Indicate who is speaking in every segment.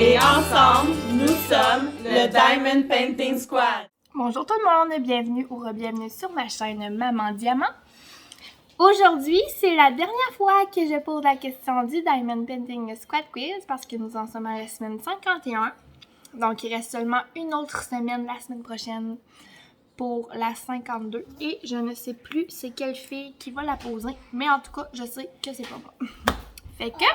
Speaker 1: Et ensemble, nous sommes le Diamond Painting Squad.
Speaker 2: Bonjour tout le monde, bienvenue ou re-bienvenue sur ma chaîne Maman Diamant. Aujourd'hui, c'est la dernière fois que je pose la question du Diamond Painting Squad Quiz parce que nous en sommes à la semaine 51. Donc, il reste seulement une autre semaine la semaine prochaine pour la 52. Et je ne sais plus c'est quelle fille qui va la poser, mais en tout cas, je sais que c'est pas moi. Fait que,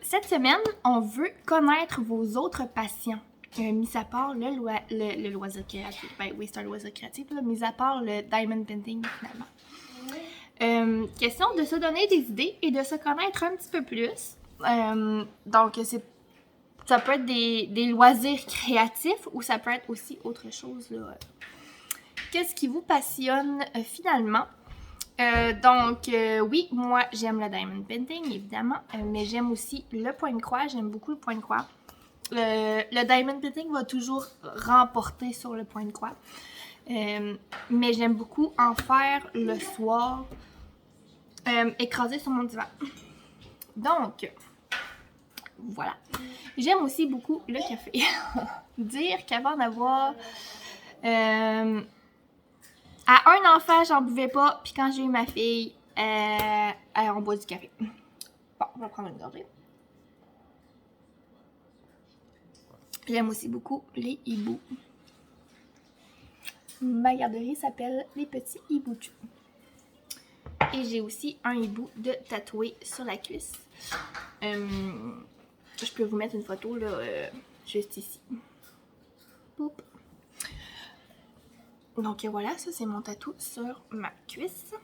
Speaker 2: cette semaine, on veut connaître vos autres passions. Mis à part le loisir créatif. Ben oui, c'est un loisir créatif, là, mis à part le diamond painting, finalement. Question de se donner des idées et de se connaître un petit peu plus. Donc, ça peut être des loisirs créatifs ou ça peut être aussi autre chose, là. Qu'est-ce qui vous passionne finalement? Oui, moi, j'aime le diamond painting, évidemment, mais j'aime aussi le point de croix. J'aime beaucoup le point de croix. Le diamond painting va toujours remporter sur le point de croix. Mais j'aime beaucoup en faire le soir, écrasé sur mon divan. Donc, voilà. J'aime aussi beaucoup le café. Dire qu'avant d'avoir... à un enfant, j'en buvais pas, puis quand j'ai eu ma fille, on boit du café. Bon, on va prendre une gorgée. J'aime aussi beaucoup les hiboux. Ma garderie s'appelle les petits hiboutchous. Et j'ai aussi un hibou de tatoué sur la cuisse. Je peux vous mettre une photo là, juste ici. Boop. Donc voilà, ça c'est mon tatou sur ma cuisse.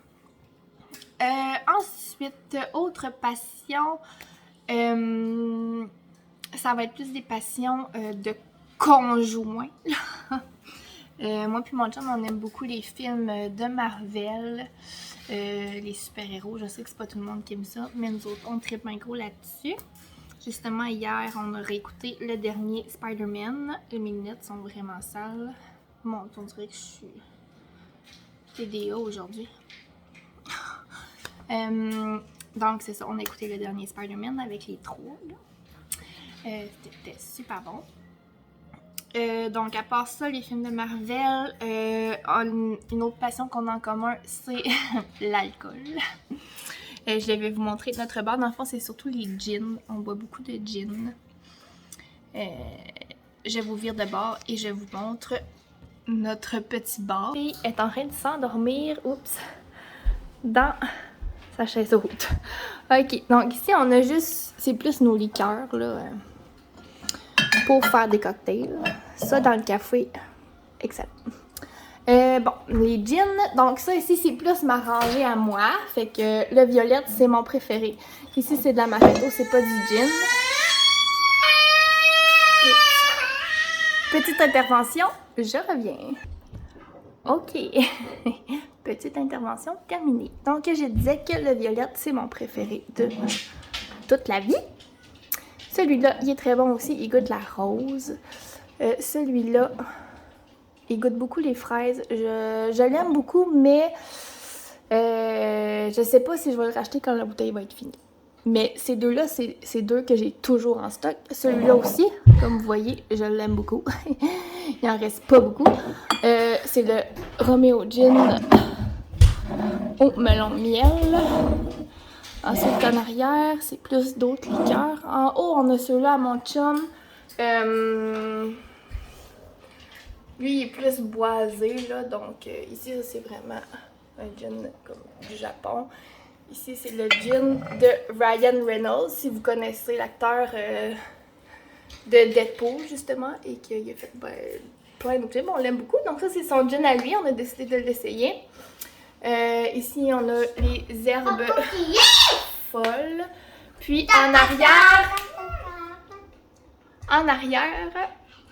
Speaker 2: Ensuite, autre passion, ça va être plus des passions de conjoints. Moi puis mon chum, on aime beaucoup les films de Marvel, les super-héros. Je sais que c'est pas tout le monde qui aime ça, mais nous autres, on tripe un gros là-dessus. Justement, hier, on a réécouté le dernier Spider-Man. Mes lunettes sont vraiment sales. Bon, on dirait que je suis TDA aujourd'hui. Donc, c'est ça, on a écouté le dernier Spider-Man avec les trois. C'était super bon. Donc, à part ça, les films de Marvel, une autre passion qu'on a en commun, c'est l'alcool. Je vais vous montrer notre bar. Dans le fond, c'est surtout les gins. On boit beaucoup de gin. Je vous vire de bord et je vous montre notre petit bar. Elle est en train de s'endormir, oups, dans sa chaise haute. Ok, donc ici, on a juste, c'est plus nos liqueurs, là, pour faire des cocktails. Ça, dans le café, excellent. Bon, les gins, donc ça ici, c'est plus ma rangée à moi. Fait que le violette, c'est mon préféré. Ici, c'est de la Marato, c'est pas du gin. Petite intervention, je reviens. Ok, petite intervention terminée. Donc, je disais que le violette, c'est mon préféré de toute la vie. Celui-là, il est très bon aussi, il goûte la rose. Celui-là, il goûte beaucoup les fraises. Je l'aime beaucoup, mais je sais pas si je vais le racheter quand la bouteille va être finie. Mais ces deux-là, c'est deux que j'ai toujours en stock. Celui-là aussi, comme vous voyez, je l'aime beaucoup. Il en reste pas beaucoup. C'est le Romeo Gin au melon miel. Ensuite, en arrière, c'est plus d'autres liqueurs. En haut, on a celui-là à mon chum. Lui, il est plus boisé, là. Donc, ici, c'est vraiment un gin comme du Japon. Ici, c'est le gin de Ryan Reynolds, si vous connaissez l'acteur de Deadpool, justement, et qu'il a fait plein d'autres films. On l'aime beaucoup. Donc, ça, c'est son gin à lui. On a décidé de l'essayer. Ici, on a les herbes folles. Puis, en arrière,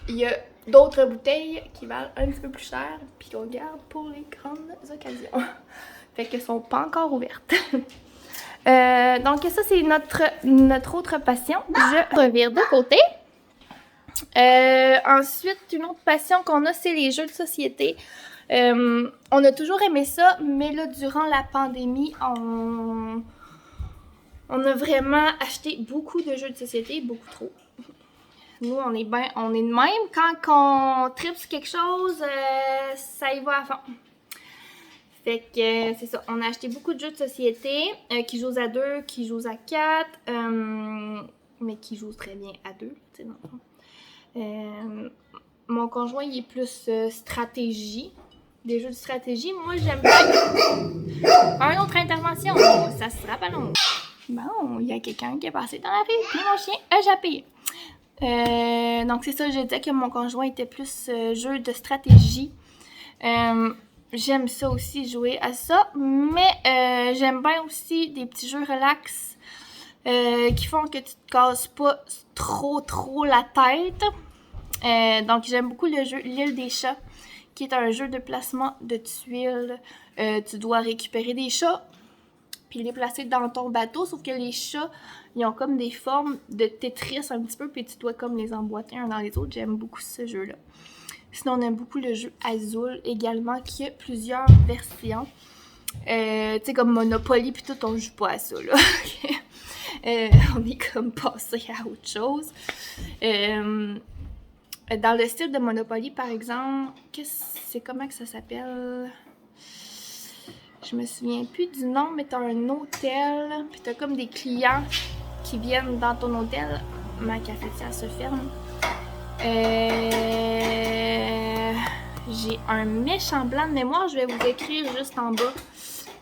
Speaker 2: il y a d'autres bouteilles qui valent un petit peu plus cher, puis qu'on garde pour les grandes occasions. Fait qu'elles sont pas encore ouvertes. Donc ça, c'est notre autre passion. Je revire de côté. Ensuite, une autre passion qu'on a, c'est les jeux de société. On a toujours aimé ça, mais là, durant la pandémie, On a vraiment acheté beaucoup de jeux de société, beaucoup trop. Nous, on est de même. Quand on tripe sur quelque chose, ça y va à fond. Fait que c'est ça, on a acheté beaucoup de jeux de société qui jouent à 2, qui jouent à 4, mais qui jouent très bien à 2, tu sais, dans le fond. Mon conjoint, il est plus stratégie, des jeux de stratégie. Moi, j'aime bien. Une autre intervention, ça sera pas long. Bon, il y a quelqu'un qui est passé dans la rue, puis mon chien a jappé. Donc c'est ça, je disais que mon conjoint était plus jeu de stratégie. J'aime ça aussi, jouer à ça, mais j'aime bien aussi des petits jeux relax qui font que tu te casses pas trop la tête. Donc j'aime beaucoup le jeu L'île des chats, qui est un jeu de placement de tuiles. Tu dois récupérer des chats, puis les placer dans ton bateau, sauf que les chats, ils ont comme des formes de Tetris un petit peu, puis tu dois comme les emboîter un dans les autres. J'aime beaucoup ce jeu-là. Sinon, on aime beaucoup le jeu Azul également, qui a plusieurs versions. Tu sais, comme Monopoly, puis tout, on joue pas à ça, là. On est comme passé à autre chose. Dans le style de Monopoly, par exemple, comment que ça s'appelle? Je me souviens plus du nom, mais t'as un hôtel, puis t'as comme des clients qui viennent dans ton hôtel. Ma cafetière se ferme. J'ai un méchant blanc de mémoire, je vais vous écrire juste en bas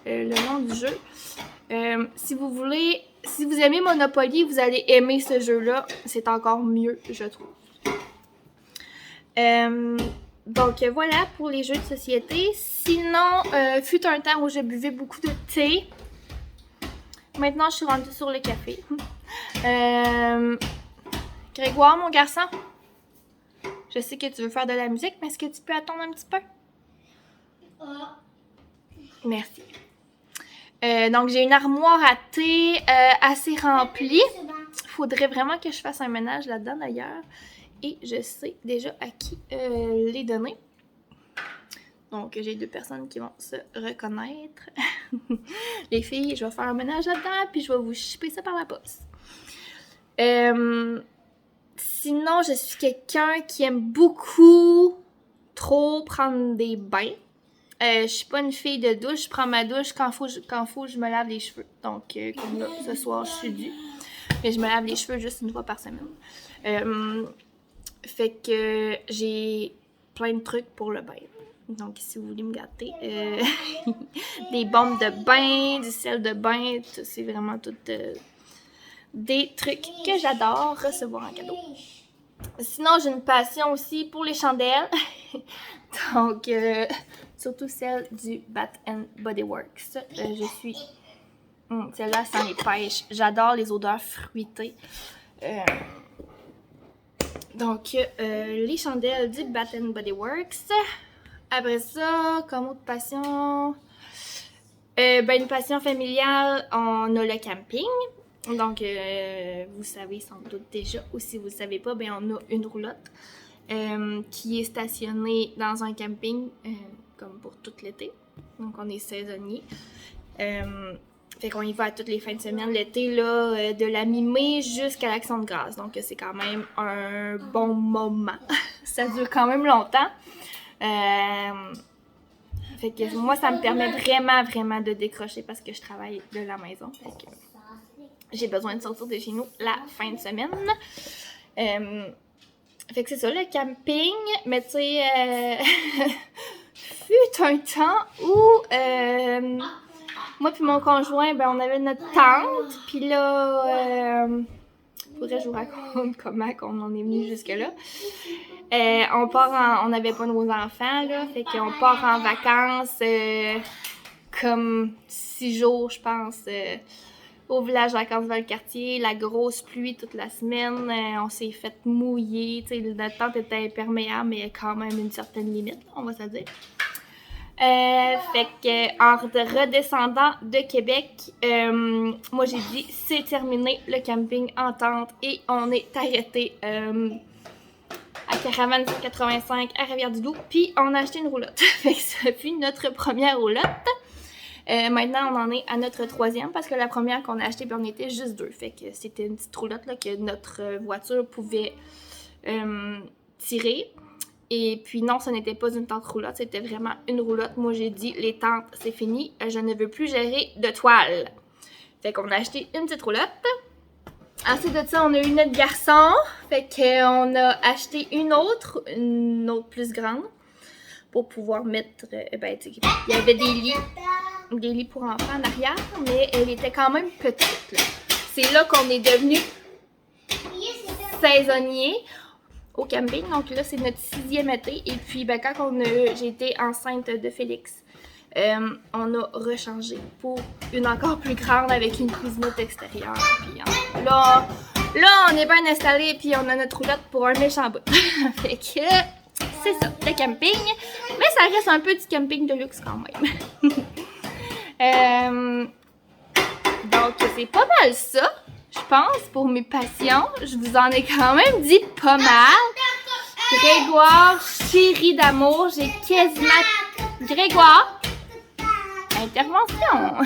Speaker 2: le nom du jeu. Si vous aimez Monopoly, vous allez aimer ce jeu-là. C'est encore mieux, je trouve. Donc voilà pour les jeux de société. Sinon, fut un temps où je buvais beaucoup de thé. Maintenant, je suis rendue sur le café. Grégoire, mon garçon, je sais que tu veux faire de la musique, mais est-ce que tu peux attendre un petit peu? Merci. Donc, j'ai une armoire à thé assez remplie. Il faudrait vraiment que je fasse un ménage là-dedans, d'ailleurs. Et je sais déjà à qui les donner. Donc, j'ai 2 personnes qui vont se reconnaître. Les filles, je vais faire un ménage là-dedans, puis je vais vous shipper ça par la poste. Sinon, je suis quelqu'un qui aime beaucoup trop prendre des bains. Je suis pas une fille de douche. Je prends ma douche quand faut je me lave les cheveux. Donc, comme là, ce soir, je suis due. Mais je me lave les cheveux juste une fois par semaine. Fait que j'ai plein de trucs pour le bain. Donc, si vous voulez me gâter, des bombes de bain, du sel de bain, c'est vraiment tout des trucs que j'adore recevoir en cadeau. Sinon, j'ai une passion aussi pour les chandelles. Donc, surtout celle du Bath & Body Works. Je suis... celle-là, ça les pêche. J'adore les odeurs fruitées. Donc, les chandelles du Bath & Body Works. Après ça, comme autre passion... une passion familiale, on a le camping. Donc, vous savez sans doute déjà, ou si vous ne le savez pas, on a une roulotte qui est stationnée dans un camping, comme pour tout l'été. Donc, on est saisonnier. Fait qu'on y va à toutes les fins de semaine l'été, là, de la mi-mai jusqu'à l'Action de grâce. Donc, c'est quand même un bon moment. Ça dure quand même longtemps. Fait que moi, ça me permet vraiment de décrocher parce que je travaille de la maison. Fait que j'ai besoin de sortir de chez nous la fin de semaine. Fait que c'est ça, le camping. Mais tu sais, fut un temps où moi puis mon conjoint, on avait notre tente. Puis là, faudrait que je vous raconte comment on en est venu jusque-là. On n'avait pas nos enfants, là. Fait qu'on part en vacances comme 6 jours, je pense. Au village vacances dans le quartier, la grosse pluie toute la semaine, on s'est fait mouiller, tu sais, notre tente était imperméable, mais il y a quand même une certaine limite, on va se dire. Fait que en redescendant de Québec, moi j'ai dit c'est terminé le camping en tente et on est arrêté à Caravane 185 à Rivière-du-Loup, puis on a acheté une roulotte. Fait que ça fut notre première roulotte. Maintenant, on en est à notre 3e parce que la première qu'on a achetée, ben, on était juste 2. Fait que c'était une petite roulotte là, que notre voiture pouvait tirer. Et puis non, ce n'était pas une tente roulotte, c'était vraiment une roulotte. Moi, j'ai dit, les tentes, c'est fini, je ne veux plus gérer de toile. Fait qu'on a acheté une petite roulotte. Ensuite de ça, on a eu notre garçon. Fait qu'on a acheté une autre plus grande pour pouvoir mettre... ben, tu sais, il y avait des lits pour enfants en arrière, mais elle était quand même petite, là. C'est là qu'on est devenu saisonnier au camping. Donc là, c'est notre 6e été. Et puis, ben, quand j'ai été enceinte de Félix, on a rechangé pour une encore plus grande avec une cuisinette extérieure. Puis là, on est bien installé puis on a notre roulotte pour un méchant bout. Fait que c'est ça, le camping. Mais ça reste un peu du camping de luxe quand même. Donc, c'est pas mal ça. Je pense, pour mes passions, je vous en ai quand même dit pas mal. Grégoire, chéri d'amour, j'ai quasiment... Grégoire, intervention.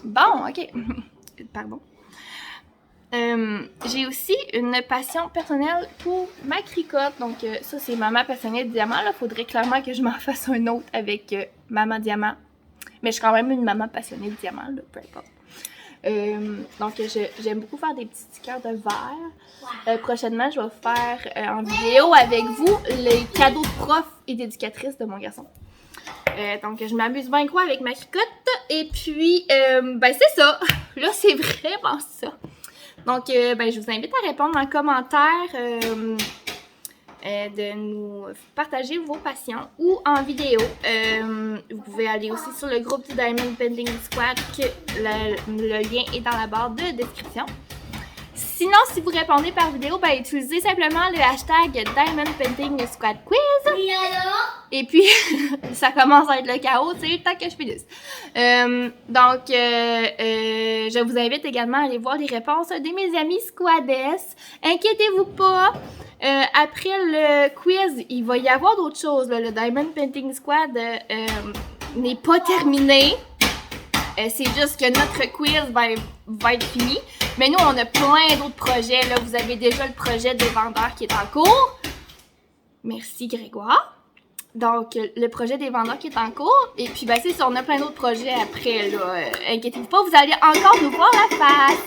Speaker 2: Bon, ok. Pardon. J'ai aussi une passion personnelle pour ma cricotte. Donc, ça, c'est Maman passionnée de diamant. Il faudrait clairement que je m'en fasse un autre avec Maman Diamant. Mais je suis quand même une maman passionnée de diamant, là, peu importe. Donc, j'aime beaucoup faire des petits stickers de verre. Prochainement, je vais faire en vidéo avec vous les cadeaux de prof et d'éducatrice de mon garçon. Donc, je m'amuse bien quoi avec ma cricotte. Et puis, ben c'est ça. Là, c'est vraiment ça. Donc, ben, je vous invite à répondre en commentaire, de nous partager vos passions ou en vidéo. Vous pouvez aller aussi sur le groupe du Diamond Painting Squad, que le lien est dans la barre de description. Sinon, si vous répondez par vidéo, ben, utilisez simplement le hashtag Diamond Painting Squad Quiz. Et puis, ça commence à être le chaos, tu sais, le temps que je finisse. Donc, je vous invite également à aller voir les réponses de mes amis squadesses. Inquiétez-vous pas. Après le quiz, il va y avoir d'autres choses, là. Le Diamond Painting Squad n'est pas terminé. C'est juste que notre quiz va être fini. Mais nous, on a plein d'autres projets. Là. Vous avez déjà le projet des vendeurs qui est en cours. Merci, Grégoire. Donc, le projet des vendeurs qui est en cours. Et puis, ben, c'est ça, on a plein d'autres projets après. Là. Inquiétez-vous pas, vous allez encore nous voir la face.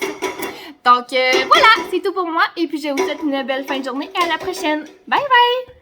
Speaker 2: Donc, voilà, c'est tout pour moi. Et puis, je vous souhaite une belle fin de journée et à la prochaine. Bye bye!